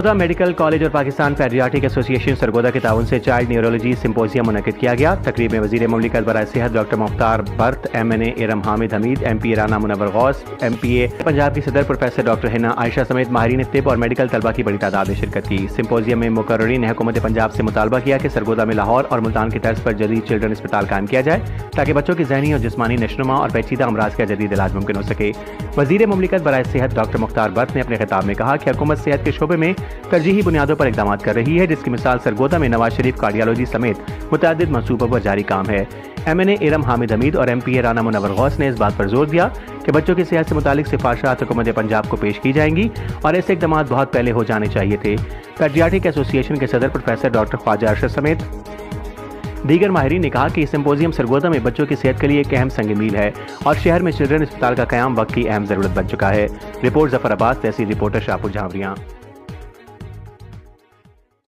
Sargodha medical college اور Pakistan paediatric ایسوسی ایشن سرگودا کے تعاون سے چائلڈ نیورولوجی سمپوزیم منعقد کیا گیا۔ تقریب میں وزیر مملکت برائے صحت ڈاکٹر مختار برت، MNA ارم حامد حمید، MP رانا منور غوث، MPA پنجاب کی صدر پروفیسر ڈاکٹر حنا عائشہ سمیت ماہرین طب اور میڈیکل طلبہ کی بڑی تعداد نے شرکت کی۔ سمپوزیم میں مقررین نے حکومت پنجاب سے مطالبہ کیا کہ سرگودا میں لاہور اور ملتان کی طرز پر جدید چلڈرن اسپتال قائم کیا جائے تاکہ بچوں کی ذہنی اور جسمانی نشوونما اور پیچیدہ امراض کا جدید علاج ممکن ہو سکے۔ وزیر مملکت برائے صحت ڈاکٹر مختار برت نے اپنے خطاب میں کہا کہ حکومت صحت کے شعبے میں ترجیحی بنیادوں پر اقدامات کر رہی ہے، جس کی مثال سرگودا میں نواز شریف کارڈیالوجی سمیت متعدد منصوبوں پر جاری کام ہے۔ MNA ارم حامد حمید اور MPA رانا منور غوث نے اس بات پر زور دیا کہ بچوں کی صحت سے متعلق سفارشات حکومت پنجاب کو پیش کی جائیں گی اور ایسے اقدامات بہت پہلے ہو جانے چاہیے تھے۔ پیڈیاٹرک ایسوسی ایشن کے صدر پروفیسر ڈاکٹر خواجہ ارشد سمیت دیگر ماہرین نے کہا کہ یہ سمپوزیم سرگودا میں بچوں کی صحت کے لیے ایک اہم سنگ میل ہے اور شہر میں چلڈرن اسپتال کا قیام وقت کی اہم ضرورت بن چکا ہے۔ رپورٹ ظفر عباس، تحصیل رپورٹر شاہپور جھانوریاں۔